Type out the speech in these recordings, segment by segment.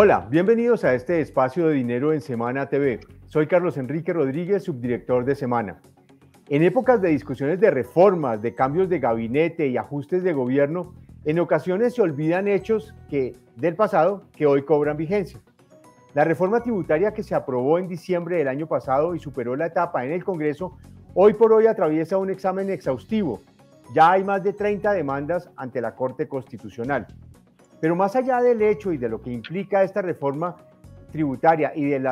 Hola, bienvenidos a este espacio de Dinero en Semana TV. Soy Carlos Enrique Rodríguez, subdirector de Semana. En épocas de discusiones de reformas, de cambios de gabinete y ajustes de gobierno, en ocasiones se olvidan hechos del pasado que hoy cobran vigencia. La reforma tributaria que se aprobó en diciembre del año pasado y superó la etapa en el Congreso, hoy por hoy atraviesa un examen exhaustivo. Ya hay más de 30 demandas ante la Corte Constitucional. Pero más allá del hecho y de lo que implica esta reforma tributaria y del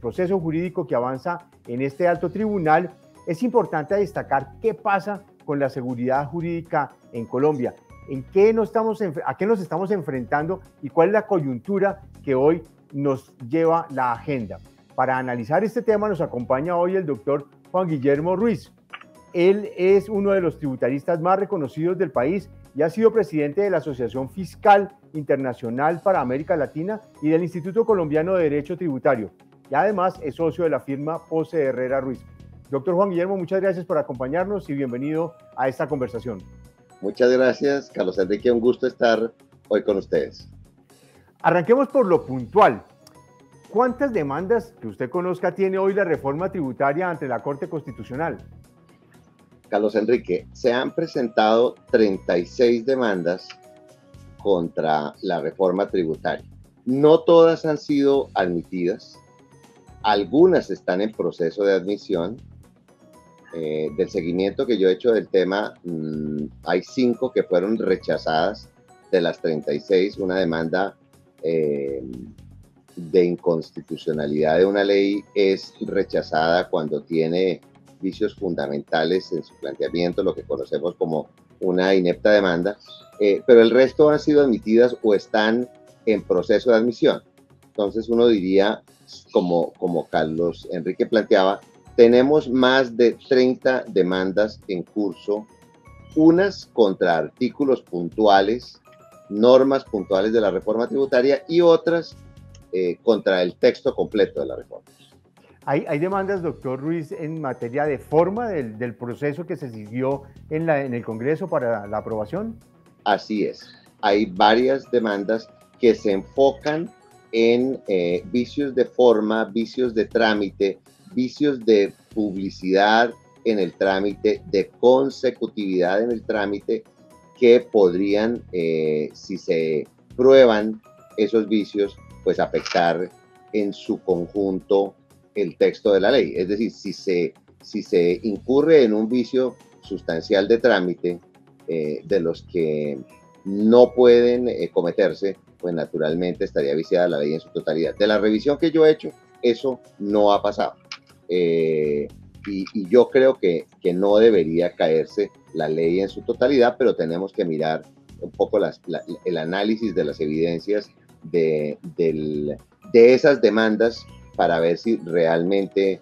proceso jurídico que avanza en este alto tribunal, es importante destacar qué pasa con la seguridad jurídica en Colombia, a qué nos estamos enfrentando y cuál es la coyuntura que hoy nos lleva la agenda. Para analizar este tema nos acompaña hoy el doctor Juan Guillermo Ruiz. Él es uno de los tributaristas más reconocidos del país y ha sido presidente de la Asociación Fiscal Internacional para América Latina y del Instituto Colombiano de Derecho Tributario. Y además es socio de la firma Pose Herrera Ruiz. Doctor Juan Guillermo, muchas gracias por acompañarnos y bienvenido a esta conversación. Muchas gracias, Carlos Enrique. Un gusto estar hoy con ustedes. Arranquemos por lo puntual. ¿Cuántas demandas que usted conozca tiene hoy la reforma tributaria ante la Corte Constitucional? Carlos Enrique, se han presentado 36 demandas contra la reforma tributaria. No todas han sido admitidas, algunas están en proceso de admisión. Del seguimiento que yo he hecho del tema, hay 5 que fueron rechazadas de las 36, una demanda de inconstitucionalidad de una ley es rechazada cuando tiene vicios fundamentales en su planteamiento, lo que conocemos como una inepta demanda, pero el resto han sido admitidas o están en proceso de admisión. Entonces uno diría, como Carlos Enrique planteaba, tenemos más de 30 demandas en curso, unas contra artículos puntuales, normas puntuales de la reforma tributaria y otras contra el texto completo de la reforma. ¿Hay demandas, doctor Ruiz, en materia de forma del proceso que se siguió en el Congreso para la aprobación? Así es. Hay varias demandas que se enfocan en vicios de forma, vicios de trámite, vicios de publicidad en el trámite, de consecutividad en el trámite, que podrían, si se prueban esos vicios, pues afectar en su conjunto el texto de la ley. Es decir, si se incurre en un vicio sustancial de trámite, de los que no pueden cometerse, pues naturalmente estaría viciada la ley en su totalidad. De la revisión que yo he hecho, eso no ha pasado. Y yo creo que no debería caerse la ley en su totalidad, pero tenemos que mirar un poco el análisis de las evidencias de esas demandas para ver si realmente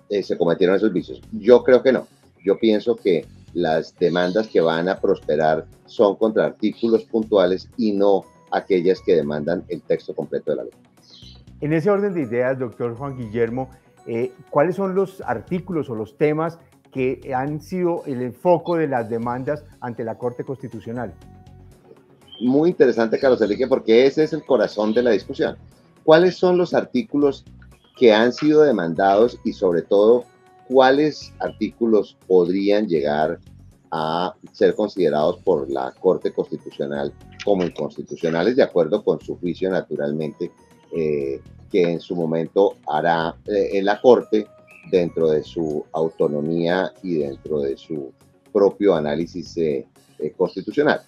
se cometieron esos vicios. Yo creo que no. Yo pienso que las demandas que van a prosperar son contra artículos puntuales y no aquellas que demandan el texto completo de la ley. En ese orden de ideas, doctor Juan Guillermo, ¿cuáles son los artículos o los temas que han sido el foco de las demandas ante la Corte Constitucional? Muy interesante, Carlos Enrique, porque ese es el corazón de la discusión. ¿Cuáles son los artículos que han sido demandados y sobre todo cuáles artículos podrían llegar a ser considerados por la Corte Constitucional como inconstitucionales, de acuerdo con su juicio, naturalmente, que en su momento hará en la Corte dentro de su autonomía y dentro de su propio análisis constitucional?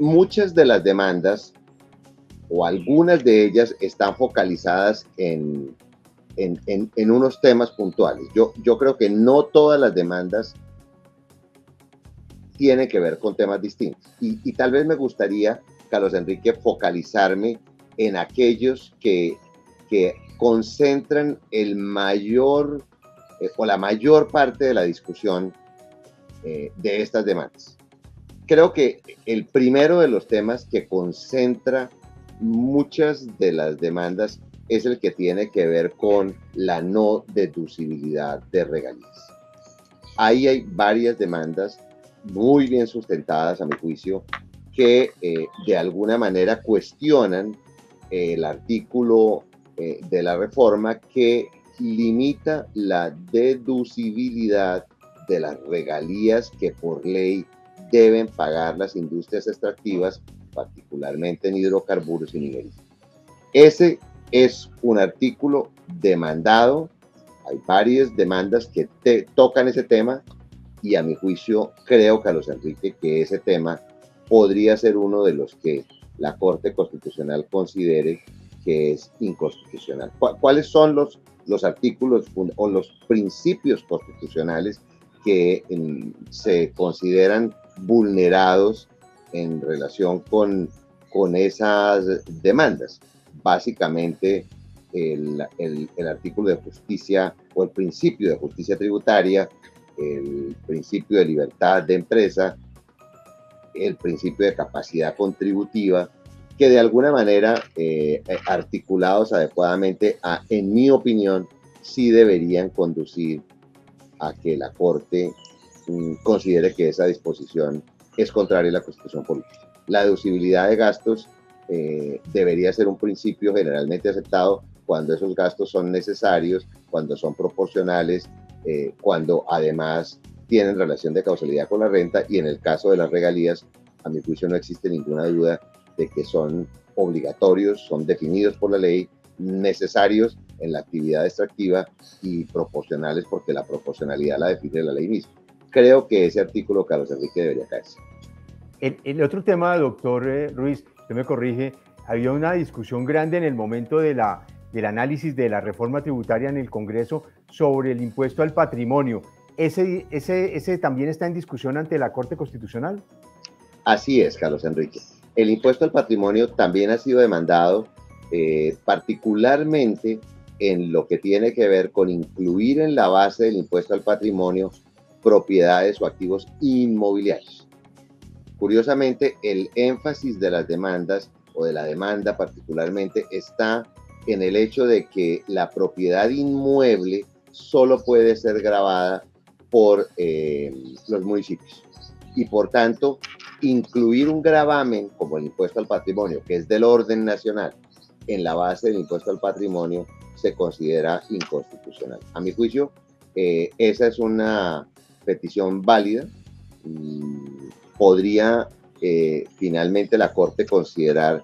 Muchas de las demandas o algunas de ellas están focalizadas en unos temas puntuales. Yo creo que no todas las demandas tienen que ver con temas distintos. Y tal vez me gustaría, Carlos Enrique, focalizarme en aquellos que concentran el mayor o la mayor parte de la discusión de estas demandas. Creo que el primero de los temas que concentra muchas de las demandas es el que tiene que ver con la no deducibilidad de regalías. Ahí hay varias demandas muy bien sustentadas, a mi juicio, que de alguna manera cuestionan el artículo de la reforma que limita la deducibilidad de las regalías que por ley deben pagar las industrias extractivas, particularmente en hidrocarburos y minería. Ese es un artículo demandado, hay varias demandas que tocan ese tema y a mi juicio creo, Carlos Enrique, que ese tema podría ser uno de los que la Corte Constitucional considere que es inconstitucional. ¿Cuáles son los artículos o los principios constitucionales que se consideran vulnerados en relación con esas demandas? Básicamente el artículo de justicia o el principio de justicia tributaria, el principio de libertad de empresa, el principio de capacidad contributiva, que de alguna manera, articulados adecuadamente, en mi opinión, sí deberían conducir a que la Corte considere que esa disposición es contraria a la Constitución política. La deducibilidad de gastos debería ser un principio generalmente aceptado cuando esos gastos son necesarios, cuando son proporcionales, cuando además tienen relación de causalidad con la renta, y en el caso de las regalías, a mi juicio no existe ninguna duda de que son obligatorios, son definidos por la ley, necesarios en la actividad extractiva y proporcionales porque la proporcionalidad la define la ley misma. Creo que ese artículo, Carlos Enrique, debería caerse. El otro tema, doctor Ruiz, usted me corrige, había una discusión grande en el momento del análisis de la reforma tributaria en el Congreso sobre el impuesto al patrimonio. ¿Ese también está en discusión ante la Corte Constitucional? Así es, Carlos Enrique. El impuesto al patrimonio también ha sido demandado, particularmente en lo que tiene que ver con incluir en la base del impuesto al patrimonio propiedades o activos inmobiliarios. Curiosamente, el énfasis de las demandas o de la demanda particularmente está en el hecho de que la propiedad inmueble solo puede ser gravada por los municipios y por tanto incluir un gravamen como el impuesto al patrimonio, que es del orden nacional, en la base del impuesto al patrimonio se considera inconstitucional. A mi juicio, esa es una petición válida. Podría finalmente la Corte considerar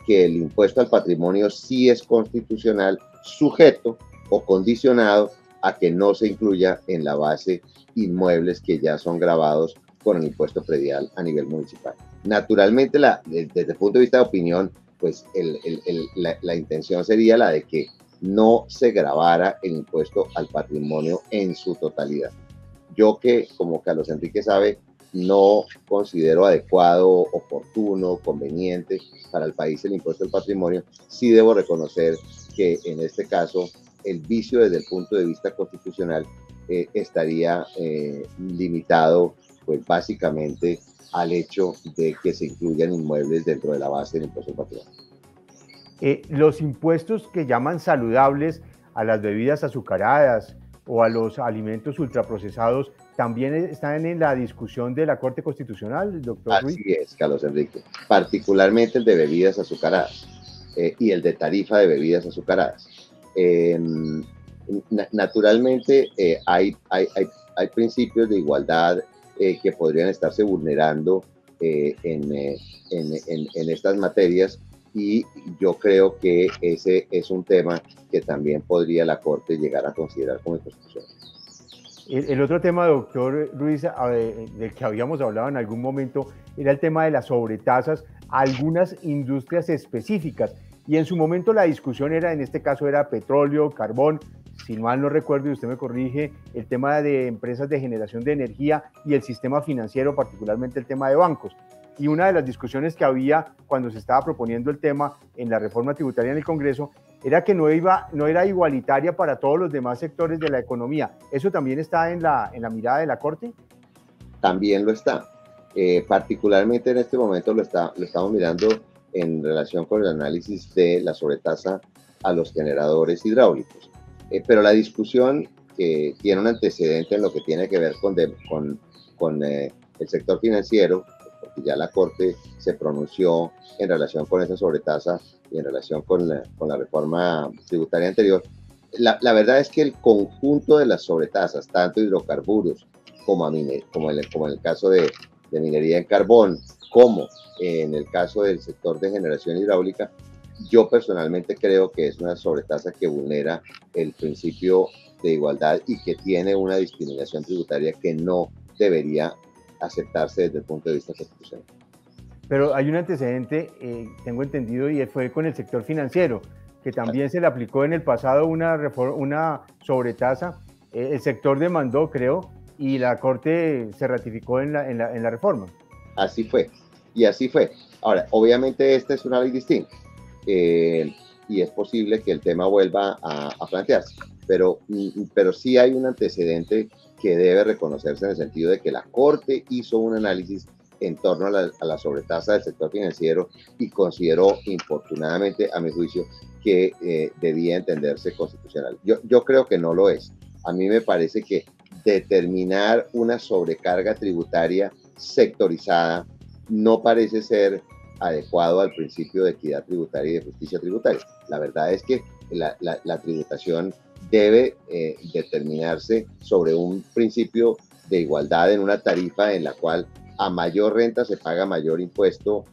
que el impuesto al patrimonio sí es constitucional, sujeto o condicionado a que no se incluya en la base inmuebles que ya son gravados con el impuesto predial a nivel municipal. Naturalmente, desde el punto de vista de opinión, pues la intención sería la de que no se gravara el impuesto al patrimonio en su totalidad. Yo que, como Carlos Enrique sabe, no considero adecuado, oportuno, conveniente para el país el impuesto al patrimonio, sí debo reconocer que en este caso el vicio desde el punto de vista constitucional estaría limitado pues básicamente al hecho de que se incluyan inmuebles dentro de la base del impuesto al patrimonio. Los impuestos que llaman saludables a las bebidas azucaradas o a los alimentos ultraprocesados también están en la discusión de la Corte Constitucional, doctor Ruiz. Así es, Carlos Enrique, particularmente el de bebidas azucaradas y el de tarifa de bebidas azucaradas. Naturalmente hay principios de igualdad que podrían estarse vulnerando en estas materias, y yo creo que ese es un tema que también podría la Corte llegar a considerar como inconstitucional. El otro tema, doctor Ruiz, del que habíamos hablado en algún momento, era el tema de las sobretasas a algunas industrias específicas. Y en su momento la discusión era, en este caso era petróleo, carbón, si mal no recuerdo y usted me corrige, el tema de empresas de generación de energía y el sistema financiero, particularmente el tema de bancos. Y una de las discusiones que había cuando se estaba proponiendo el tema en la reforma tributaria en el Congreso era que no era igualitaria para todos los demás sectores de la economía. ¿Eso también está en la mirada de la Corte? También lo está. Particularmente en este momento lo estamos mirando en relación con el análisis de la sobretasa a los generadores hidráulicos. Pero la discusión tiene un antecedente en lo que tiene que ver con el sector financiero, porque ya la Corte se pronunció en relación con esa sobretasa y en relación con la reforma tributaria anterior. La verdad es que el conjunto de las sobretasas, tanto hidrocarburos como en el caso de minería en carbón, como en el caso del sector de generación hidráulica, yo personalmente creo que es una sobretasa que vulnera el principio de igualdad y que tiene una discriminación tributaria que no debería aceptarse desde el punto de vista constitucional. Pero hay un antecedente, tengo entendido, y fue con el sector financiero, que también se le aplicó en el pasado una sobretasa. El sector demandó, creo, y la Corte se ratificó en la reforma. Así fue, y así fue. Ahora, obviamente esta es una ley distinta, y es posible que el tema vuelva a plantearse, pero sí hay un antecedente que debe reconocerse en el sentido de que la Corte hizo un análisis en torno a la sobretasa del sector financiero y consideró, infortunadamente, a mi juicio, que debía entenderse constitucional. Yo creo que no lo es. A mí me parece que determinar una sobrecarga tributaria sectorizada no parece ser adecuado al principio de equidad tributaria y de justicia tributaria. La verdad es que la tributación debe determinarse sobre un principio de igualdad en una tarifa en la cual a mayor renta se paga mayor impuesto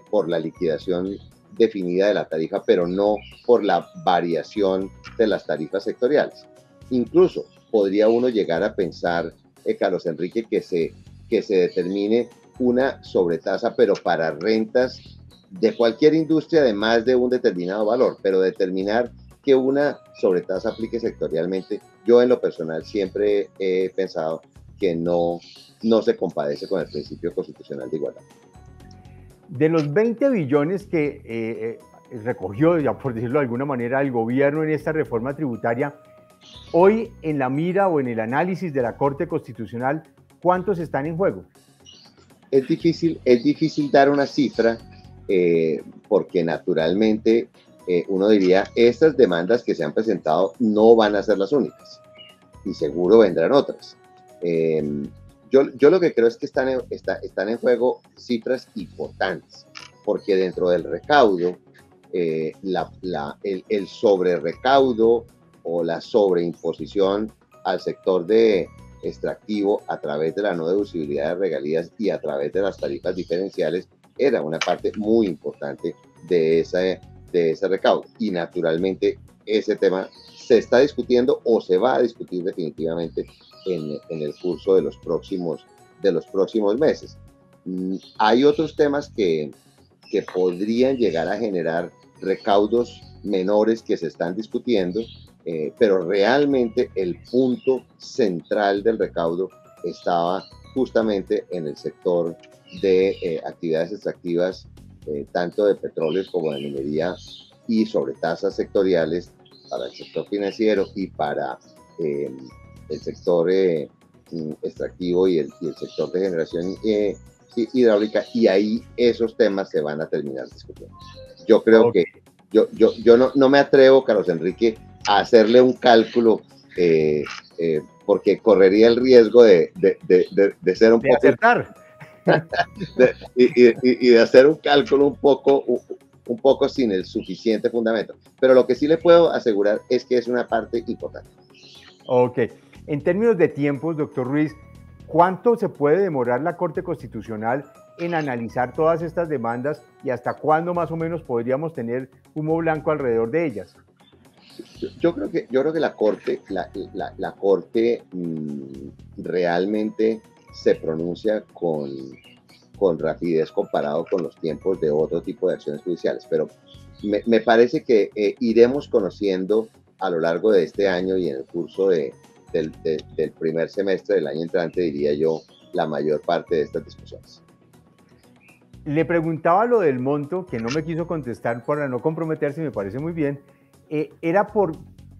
por la liquidación definida de la tarifa, pero no por la variación de las tarifas sectoriales. Incluso podría uno llegar a pensar, Carlos Enrique, que se determine una sobretasa, pero para rentas de cualquier industria de más de un determinado valor, pero determinar que una sobretasa aplique sectorialmente, yo en lo personal siempre he pensado que no se compadece con el principio constitucional de igualdad. De los 20 billones que recogió, ya por decirlo de alguna manera, el gobierno en esta reforma tributaria, hoy en la mira o en el análisis de la Corte Constitucional, ¿cuántos están en juego? Es difícil dar una cifra porque naturalmente uno diría, estas demandas que se han presentado no van a ser las únicas y seguro vendrán otras. Yo lo que creo es que están en juego cifras importantes, porque dentro del recaudo, el sobrerecaudo o la sobreimposición al sector de extractivo a través de la no deducibilidad de regalías y a través de las tarifas diferenciales era una parte muy importante de ese recaudo. Y naturalmente ese tema se está discutiendo o se va a discutir definitivamente en el curso de los próximos meses. Hay otros temas que podrían llegar a generar recaudos menores que se están discutiendo, pero realmente el punto central del recaudo estaba justamente en el sector de actividades extractivas, tanto de petróleos como de minería, y sobre tasas sectoriales para el sector financiero y para el sector extractivo y el sector de generación hidráulica, y ahí esos temas se van a terminar discutiendo. Yo creo que yo no me atrevo, Carlos Enrique, a hacerle un cálculo porque correría el riesgo de ser un poco... acertar. y de hacer un cálculo un poco sin el suficiente fundamento. Pero lo que sí le puedo asegurar es que es una parte importante. Ok. En términos de tiempos, doctor Ruiz, ¿cuánto se puede demorar la Corte Constitucional en analizar todas estas demandas y hasta cuándo más o menos podríamos tener humo blanco alrededor de ellas? Yo creo que la Corte realmente se pronuncia con rapidez comparado con los tiempos de otro tipo de acciones judiciales, pero me parece que iremos conociendo a lo largo de este año y en el curso del primer semestre del año entrante, diría yo, la mayor parte de estas discusiones. Le preguntaba lo del monto, que no me quiso contestar para no comprometerse, me parece muy bien. Era por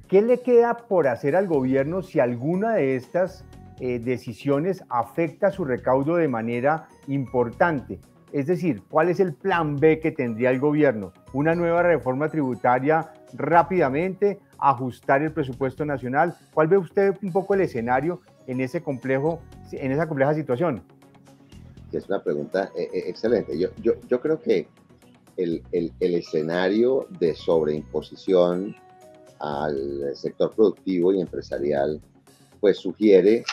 qué le queda por hacer al gobierno si alguna de estas decisiones afecta su recaudo de manera importante. Es decir, ¿cuál es el plan B que tendría el gobierno? ¿Una nueva reforma tributaria rápidamente? ¿Ajustar el presupuesto nacional? ¿Cuál ve usted un poco el escenario en esa compleja situación? que es una pregunta excelente. Yo creo que el escenario de sobreimposición al sector productivo y empresarial, pues sugiere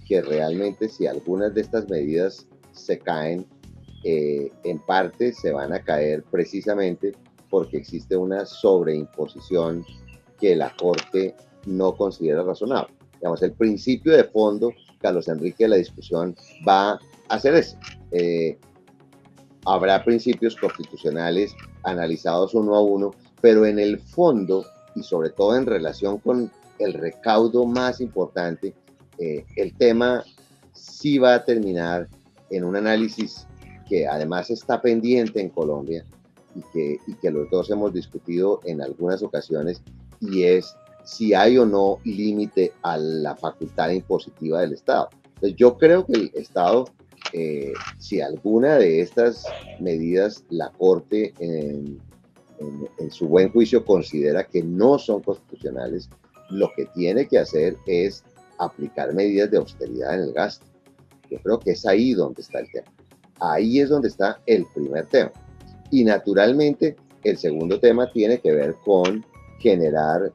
que realmente si algunas de estas medidas se caen, en parte se van a caer precisamente porque existe una sobreimposición que la Corte no considera razonable. Digamos, el principio de fondo, Carlos Enrique, de la discusión va a ser ese. Habrá principios constitucionales analizados uno a uno, pero en el fondo, y sobre todo en relación con el recaudo más importante, el tema sí va a terminar en un análisis que además está pendiente en Colombia y que los dos hemos discutido en algunas ocasiones, y es si hay o no límite a la facultad impositiva del Estado. Entonces, yo creo que el Estado, si alguna de estas medidas la Corte en su buen juicio considera que no son constitucionales, lo que tiene que hacer es aplicar medidas de austeridad en el gasto. Yo creo que es ahí donde está el tema. Ahí es donde está el primer tema. Y naturalmente el segundo tema tiene que ver con generar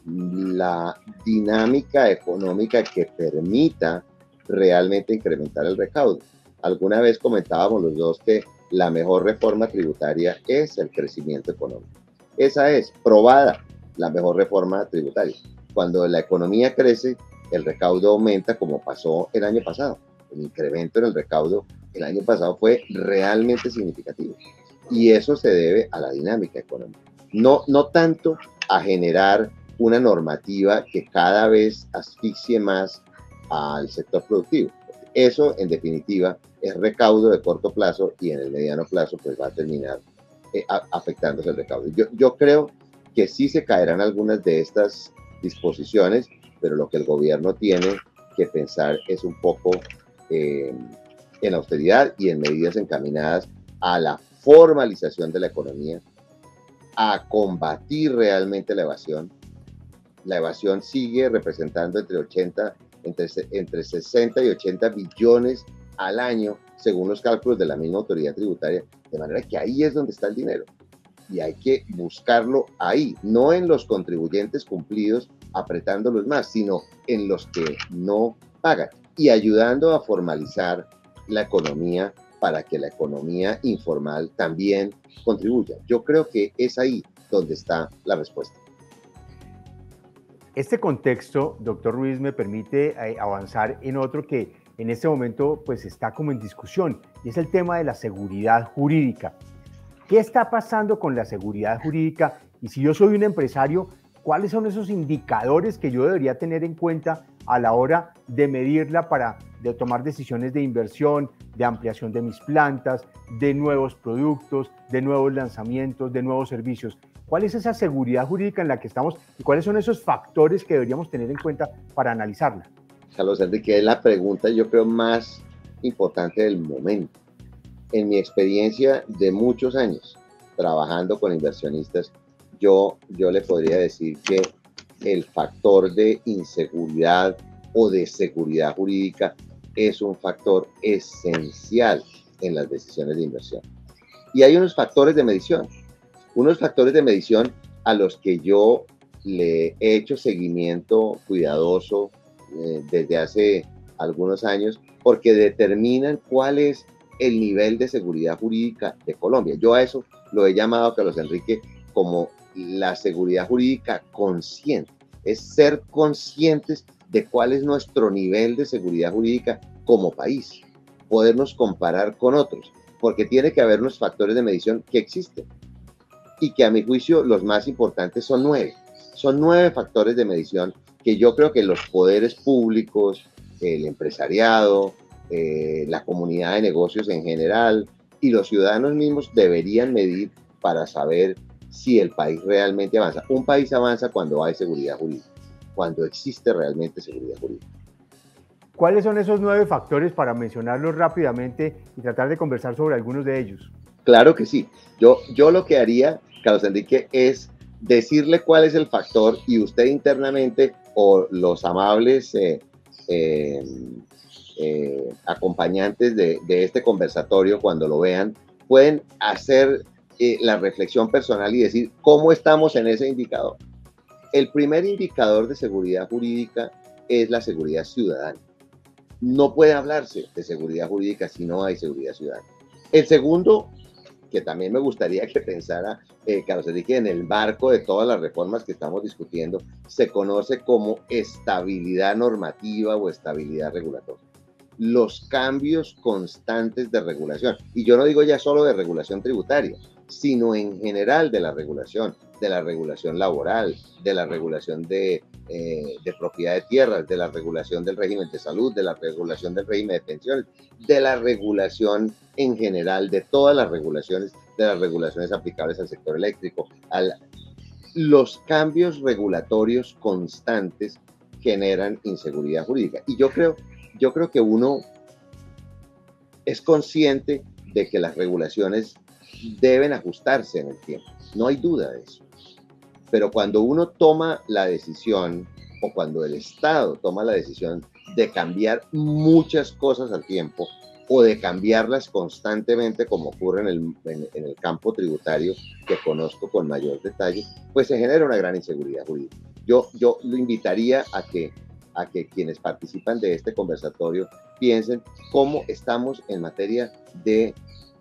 la dinámica económica que permita realmente incrementar el recaudo. Alguna vez comentábamos los dos que la mejor reforma tributaria es el crecimiento económico. Esa es probada la mejor reforma tributaria. Cuando la economía crece, el recaudo aumenta, como pasó el año pasado. El incremento en el recaudo el año pasado fue realmente significativo. Y eso se debe a la dinámica económica. No tanto a generar una normativa que cada vez asfixie más al sector productivo. Eso, en definitiva, es recaudo de corto plazo y en el mediano plazo pues va a terminar afectándose el recaudo. Yo creo que sí se caerán algunas de estas disposiciones, pero lo que el gobierno tiene que pensar es un poco en austeridad y en medidas encaminadas a la formalización de la economía, a combatir realmente la evasión. La evasión sigue representando entre 60 y 80 billones al año, según los cálculos de la misma autoridad tributaria, de manera que ahí es donde está el dinero. Y hay que buscarlo ahí, no en los contribuyentes cumplidos apretándolos más, sino en los que no pagan y ayudando a formalizar la economía para que la economía informal también contribuya. Yo creo que es ahí donde está la respuesta. Este contexto, doctor Ruiz, me permite avanzar en otro que en este momento pues está como en discusión, y es el tema de la seguridad jurídica. ¿Qué está pasando con la seguridad jurídica? Y si yo soy un empresario, ¿cuáles son esos indicadores que yo debería tener en cuenta a la hora de medirla de tomar decisiones de inversión, de ampliación de mis plantas, de nuevos productos, de nuevos lanzamientos, de nuevos servicios? ¿Cuál es esa seguridad jurídica en la que estamos y cuáles son esos factores que deberíamos tener en cuenta para analizarla? Carlos Enrique, es la pregunta yo creo más importante del momento. En mi experiencia de muchos años trabajando con inversionistas, yo le podría decir que el factor de inseguridad o de seguridad jurídica es un factor esencial en las decisiones de inversión. Y hay unos factores de medición a los que yo le he hecho seguimiento cuidadoso desde hace algunos años, porque determinan cuál es el nivel de seguridad jurídica de Colombia. Yo a eso lo he llamado, Carlos Enrique, como la seguridad jurídica consciente. Es ser conscientes de cuál es nuestro nivel de seguridad jurídica como país, podernos comparar con otros, porque tiene que haber unos factores de medición que existen y que a mi juicio los más importantes son 9. Son 9 factores de medición que yo creo que los poderes públicos, el empresariado, la comunidad de negocios en general y los ciudadanos mismos deberían medir para saber si el país realmente avanza. Un país avanza cuando hay seguridad jurídica, cuando existe realmente seguridad jurídica. ¿Cuáles son esos 9 factores para mencionarlos rápidamente y tratar de conversar sobre algunos de ellos? Claro que sí. Yo lo que haría, Carlos Enrique, es decirle cuál es el factor y usted internamente o los amables acompañantes de este conversatorio, cuando lo vean, pueden hacer la reflexión personal y decir cómo estamos en ese indicador. El primer indicador de seguridad jurídica es la seguridad ciudadana. No puede hablarse de seguridad jurídica si no hay seguridad ciudadana. El segundo, que también me gustaría que pensara Carlos Enrique, en el marco de todas las reformas que estamos discutiendo, se conoce como estabilidad normativa o estabilidad regulatoria. Los cambios constantes de regulación, y yo no digo ya solo de regulación tributaria, sino en general de la regulación laboral, de la regulación de propiedad de tierras, de la regulación del régimen de salud, de la regulación del régimen de pensiones, de la regulación en general, de todas las regulaciones, de las regulaciones aplicables al sector eléctrico. Los cambios regulatorios constantes generan inseguridad jurídica. Y yo creo que uno es consciente de que las regulaciones deben ajustarse en el tiempo. No hay duda de eso. Pero cuando uno toma la decisión, o cuando el Estado toma la decisión de cambiar muchas cosas al tiempo, o de cambiarlas constantemente, como ocurre en el campo tributario, que conozco con mayor detalle, pues se genera una gran inseguridad jurídica. Yo lo invitaría a que quienes participan de este conversatorio piensen cómo estamos en materia de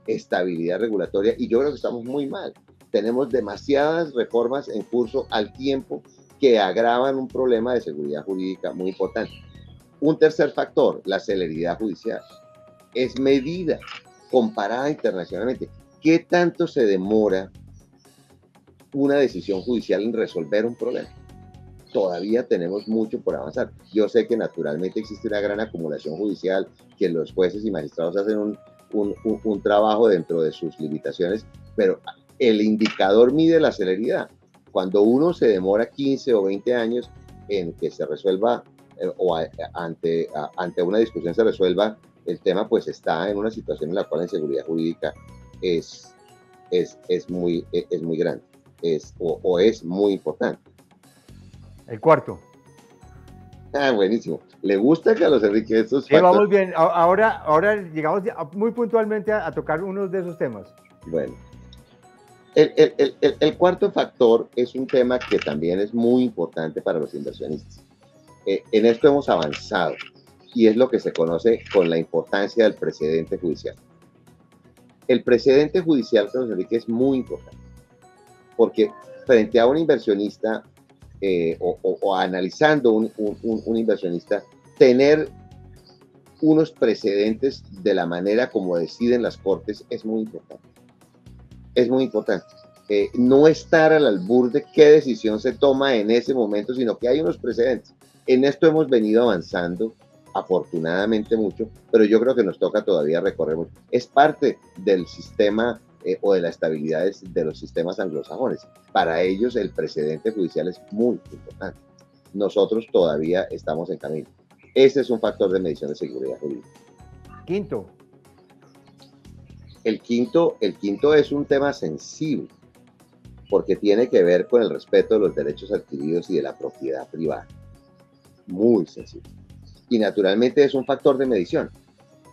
estabilidad regulatoria, y yo creo que estamos muy mal. Tenemos demasiadas reformas en curso al tiempo que agravan un problema de seguridad jurídica muy importante. Un tercer factor, la celeridad judicial, es medida comparada internacionalmente. ¿Qué tanto se demora una decisión judicial en resolver un problema? Todavía tenemos mucho por avanzar. Yo sé que naturalmente existe una gran acumulación judicial, que los jueces y magistrados hacen un trabajo dentro de sus limitaciones, pero el indicador mide la celeridad. Cuando uno se demora 15 o 20 años en que se resuelva ante una discusión se resuelva el tema, pues está en una situación en la cual la inseguridad jurídica es muy grande, es muy importante. El cuarto. Buenísimo. ¿Le gusta, Carlos Enrique, estos factores? Vamos bien. Ahora llegamos muy puntualmente a tocar uno de esos temas. Bueno. El cuarto factor es un tema que también es muy importante para los inversionistas. En esto hemos avanzado, y es lo que se conoce con la importancia del precedente judicial. El precedente judicial, Carlos Enrique, es muy importante, porque frente a un inversionista o analizando un inversionista, tener unos precedentes de la manera como deciden las cortes es muy importante. Es muy importante. No estar al albur de qué decisión se toma en ese momento, sino que hay unos precedentes. En esto hemos venido avanzando, afortunadamente mucho, pero yo creo que nos toca todavía recorrer mucho. Es parte del sistema o de la estabilidad de los sistemas anglosajones. Para ellos el precedente judicial es muy importante. Nosotros todavía estamos en camino. Ese es un factor de medición de seguridad jurídica. Quinto. El quinto es un tema sensible, porque tiene que ver con el respeto de los derechos adquiridos y de la propiedad privada. Muy sensible. Y naturalmente es un factor de medición.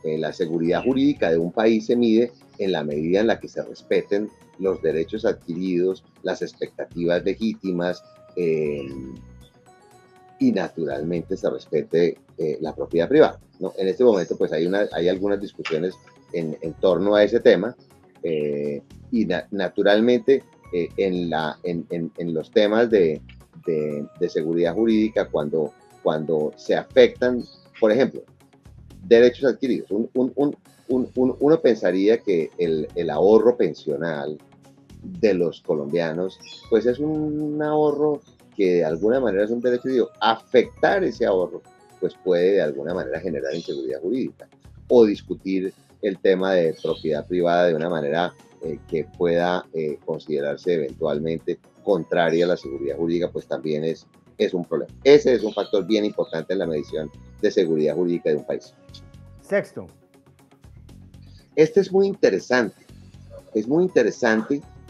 La seguridad jurídica de un país se mide en la medida en la que se respeten los derechos adquiridos, las expectativas legítimas, y naturalmente se respete la propiedad privada, ¿no? En este momento pues hay algunas discusiones en torno a ese tema, y naturalmente en los temas de seguridad jurídica, cuando se afectan, por ejemplo, derechos adquiridos, uno pensaría que el ahorro pensional de los colombianos pues es un ahorro que de alguna manera es un derecho, digo, afectar ese ahorro pues puede de alguna manera generar inseguridad jurídica, o discutir el tema de propiedad privada de una manera que pueda considerarse eventualmente contraria a la seguridad jurídica, pues también es un problema. Ese es un factor bien importante en la medición de seguridad jurídica de un país. Sexto. Este es muy interesante,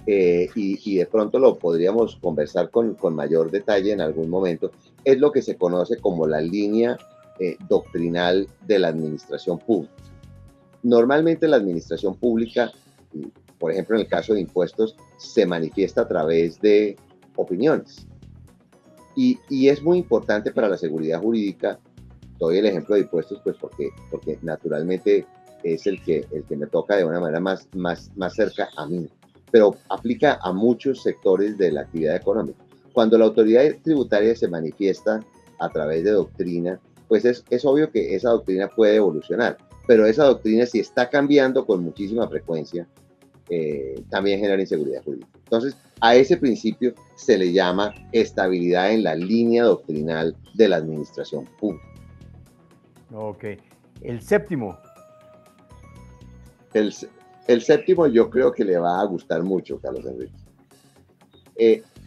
y de pronto lo podríamos conversar con mayor detalle en algún momento. Es lo que se conoce como la línea doctrinal de la administración pública. Normalmente la administración pública, por ejemplo en el caso de impuestos, se manifiesta a través de opiniones. Y es muy importante para la seguridad jurídica. Doy el ejemplo de impuestos pues porque naturalmente es el que me toca de una manera más cerca a mí, pero aplica a muchos sectores de la actividad económica. Cuando la autoridad tributaria se manifiesta a través de doctrina, pues es obvio que esa doctrina puede evolucionar, pero esa doctrina, si está cambiando con muchísima frecuencia, también genera inseguridad jurídica. Entonces, a ese principio se le llama estabilidad en la línea doctrinal de la administración pública. Ok. El séptimo. El séptimo yo creo que le va a gustar mucho, Carlos Enrique.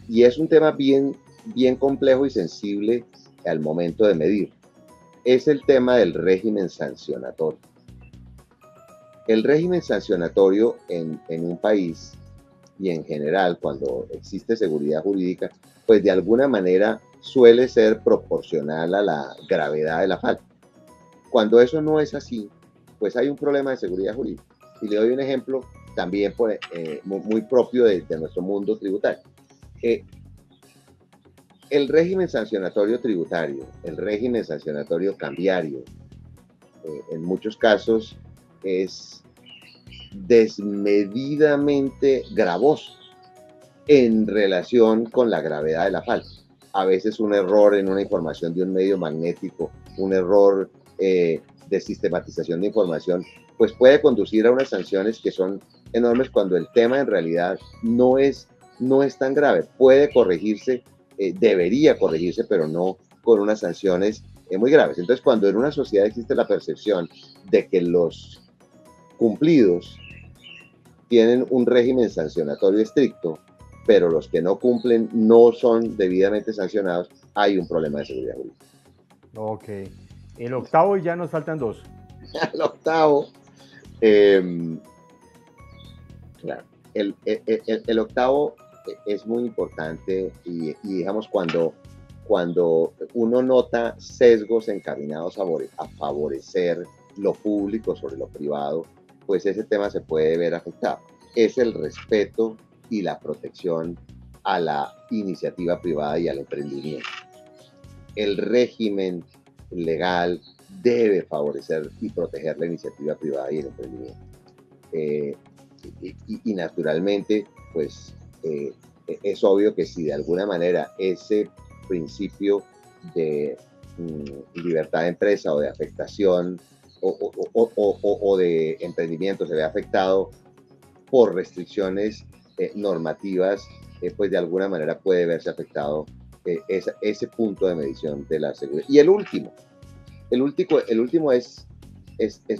Y es un tema bien complejo y sensible al momento de medir. Es el tema del régimen sancionatorio. El régimen sancionatorio en un país y en general cuando existe seguridad jurídica, pues de alguna manera suele ser proporcional a la gravedad de la falta. Cuando eso no es así, pues hay un problema de seguridad jurídica. Y le doy un ejemplo también muy propio de nuestro mundo tributario. El régimen sancionatorio tributario, el régimen sancionatorio cambiario, en muchos casos es desmedidamente gravoso en relación con la gravedad de la falta. A veces un error en una información de un medio magnético, un error de sistematización de información, pues puede conducir a unas sanciones que son enormes cuando el tema en realidad no es tan grave. Puede corregirse, debería corregirse, pero no con unas sanciones muy graves. Entonces, cuando en una sociedad existe la percepción de que los cumplidos tienen un régimen sancionatorio estricto, pero los que no cumplen no son debidamente sancionados, hay un problema de seguridad jurídica. Ok. El octavo, y ya nos faltan dos. El octavo, claro, el octavo es muy importante y digamos cuando uno nota sesgos encaminados a favorecer lo público sobre lo privado, pues ese tema se puede ver afectado. Es el respeto y la protección a la iniciativa privada y al emprendimiento. El régimen legal debe favorecer y proteger la iniciativa privada y el emprendimiento. Y naturalmente, pues es obvio que si de alguna manera ese principio de libertad de empresa o de afectación o de emprendimiento se ve afectado por restricciones normativas, pues de alguna manera puede verse afectado ese punto de medición de la seguridad. Y el último es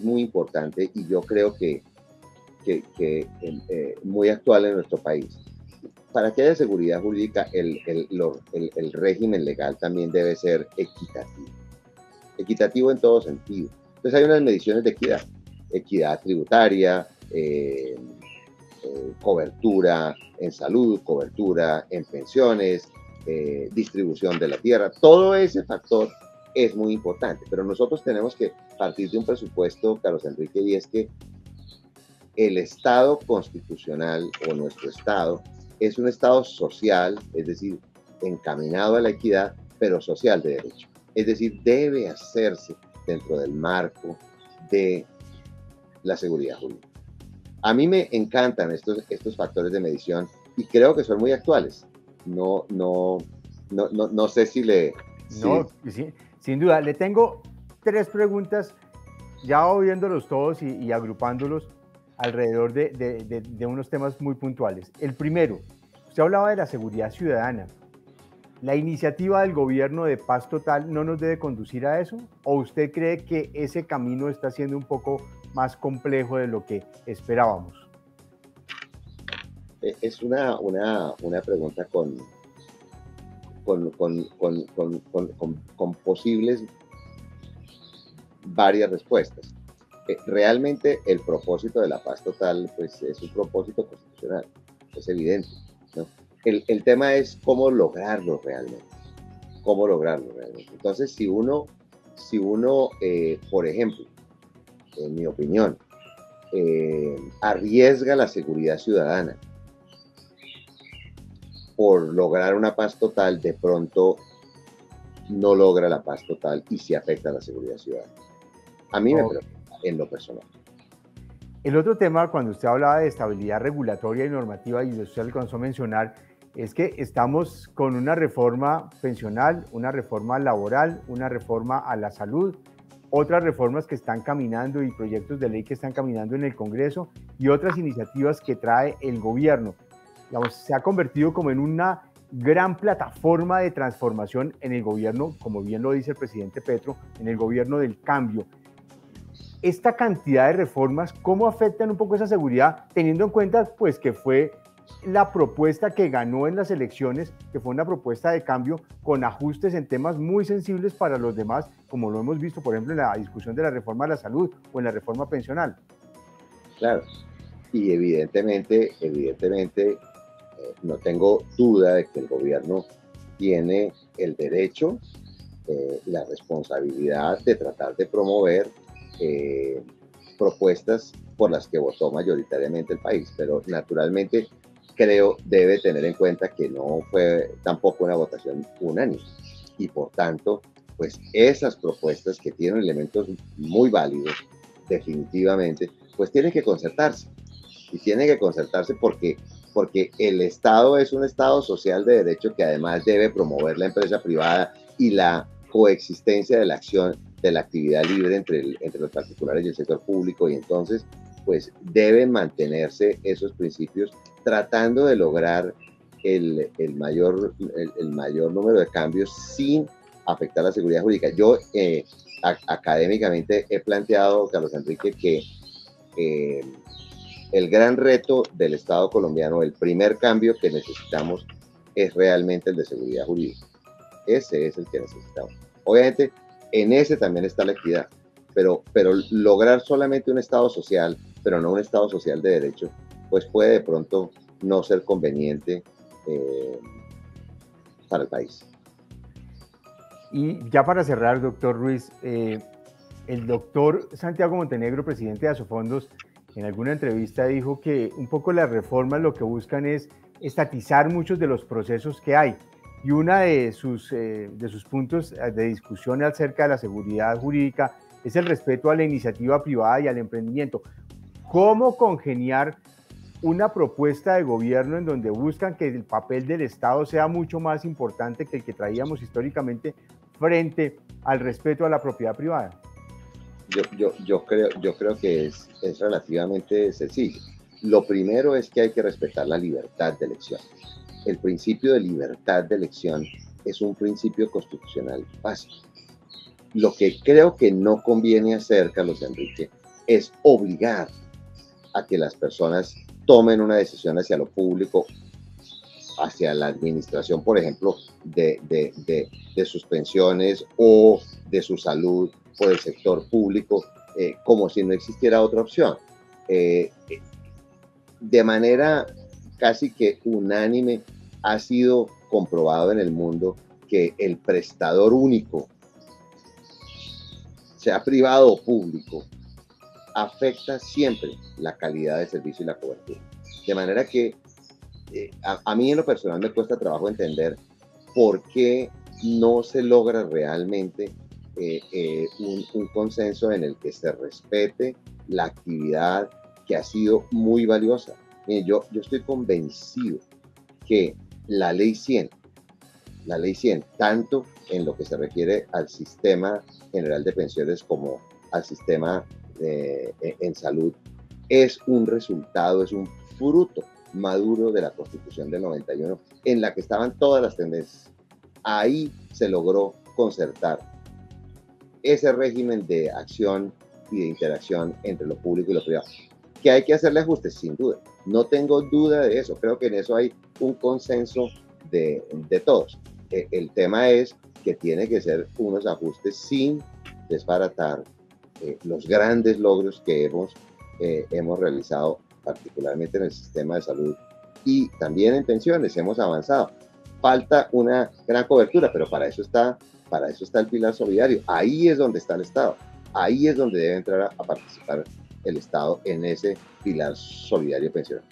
muy importante y yo creo que muy actual en nuestro país. Para que haya seguridad jurídica, el régimen legal también debe ser equitativo en todo sentido. Entonces hay unas mediciones de equidad tributaria, cobertura en salud, cobertura en pensiones, distribución de la tierra. Todo ese factor es muy importante, pero nosotros tenemos que partir de un presupuesto, Carlos Enrique, y es que el Estado constitucional o nuestro Estado es un Estado social, es decir, encaminado a la equidad, pero social de derecho. Es decir, debe hacerse dentro del marco de la seguridad jurídica. A mí me encantan estos factores de medición y creo que son muy actuales. No sé si le... No, sí, sin duda. Le tengo tres preguntas, ya oyéndolos todos y agrupándolos alrededor de unos temas muy puntuales. El primero, usted hablaba de la seguridad ciudadana. ¿La iniciativa del gobierno de paz total no nos debe conducir a eso? ¿O usted cree que ese camino está siendo un poco más complejo de lo que esperábamos? Es una pregunta con posibles varias respuestas. Realmente el propósito de la paz total pues es un propósito constitucional, es evidente, ¿no? El tema es cómo lograrlo realmente. Entonces, si uno si uno, por ejemplo, en mi opinión, arriesga la seguridad ciudadana por lograr una paz total, de pronto no logra la paz total y se afecta a la seguridad ciudadana. A mí me preocupa en lo personal. El otro tema, cuando usted hablaba de estabilidad regulatoria y normativa, y usted alcanzó a mencionar, es que estamos con una reforma pensional, una reforma laboral, una reforma a la salud, otras reformas que están caminando y proyectos de ley que están caminando en el Congreso y otras iniciativas que trae el gobierno. Digamos, se ha convertido como en una gran plataforma de transformación en el gobierno, como bien lo dice el presidente Petro, en el gobierno del cambio. Esta cantidad de reformas, ¿cómo afectan un poco esa seguridad, teniendo en cuenta pues que fue la propuesta que ganó en las elecciones, que fue una propuesta de cambio con ajustes en temas muy sensibles para los demás, como lo hemos visto, por ejemplo, en la discusión de la reforma a la salud o en la reforma pensional? Claro, y evidentemente, no tengo duda de que el gobierno tiene el derecho, la responsabilidad de tratar de promover propuestas por las que votó mayoritariamente el país, pero naturalmente creo debe tener en cuenta que no fue tampoco una votación unánime y por tanto, pues esas propuestas que tienen elementos muy válidos, definitivamente, pues tienen que concertarse y tienen que concertarse porque el Estado es un Estado social de derecho que además debe promover la empresa privada y la coexistencia de la acción, de la actividad libre entre los particulares y el sector público, y entonces pues deben mantenerse esos principios tratando de lograr el mayor número de cambios sin afectar la seguridad jurídica. Yo académicamente he planteado, Carlos Enrique, que el gran reto del Estado colombiano, el primer cambio que necesitamos es realmente el de seguridad jurídica. Ese es el que necesitamos. Obviamente, en ese también está la equidad, pero lograr solamente un Estado social, pero no un Estado social de derecho, pues puede de pronto no ser conveniente para el país. Y ya para cerrar, doctor Ruiz, el doctor Santiago Montenegro, presidente de Asofondos, en alguna entrevista dijo que un poco las reformas lo que buscan es estatizar muchos de los procesos que hay. Y uno de sus puntos de discusión acerca de la seguridad jurídica es el respeto a la iniciativa privada y al emprendimiento. ¿Cómo congeniar una propuesta de gobierno en donde buscan que el papel del Estado sea mucho más importante que el que traíamos históricamente frente al respeto a la propiedad privada? Yo creo que es relativamente sencillo. Lo primero es que hay que respetar la libertad de elección. El principio de libertad de elección es un principio constitucional básico. Lo que creo que no conviene hacer, Carlos Enrique, es obligar a que las personas tomen una decisión hacia lo público, hacia la administración, por ejemplo, de sus pensiones o de su salud o del sector público, como si no existiera otra opción. De manera casi que unánime ha sido comprobado en el mundo que el prestador único, sea privado o público, afecta siempre la calidad de servicio y la cobertura. De manera que a mí en lo personal me cuesta trabajo entender por qué no se logra realmente un consenso en el que se respete la actividad que ha sido muy valiosa. Yo estoy convencido que la ley 100, tanto en lo que se refiere al sistema general de pensiones como al sistema en salud, es un resultado, es un fruto maduro de la Constitución del 91, en la que estaban todas las tendencias. Ahí se logró concertar ese régimen de acción y de interacción entre lo público y lo privado. ¿Que hay que hacerle ajustes? Sin duda. No tengo duda de eso. Creo que en eso hay un consenso de todos. El tema es que tiene que ser unos ajustes sin desbaratar los grandes logros que hemos realizado, particularmente en el sistema de salud y también en pensiones. Hemos avanzado. Falta una gran cobertura, pero para eso está para eso está el pilar solidario. Ahí es donde está el Estado. Ahí es donde debe entrar a participar el Estado en ese pilar solidario pensional.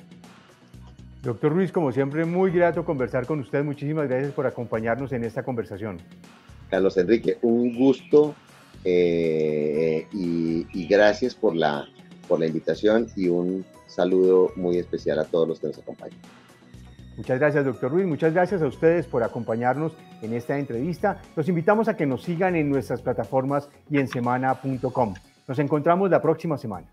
Doctor Ruiz, como siempre, muy grato conversar con usted. Muchísimas gracias por acompañarnos en esta conversación. Carlos Enrique, un gusto y gracias por la invitación y un saludo muy especial a todos los que nos acompañan. Muchas gracias, doctor Ruiz. Muchas gracias a ustedes por acompañarnos en esta entrevista. Los invitamos a que nos sigan en nuestras plataformas y en semana.com. Nos encontramos la próxima semana.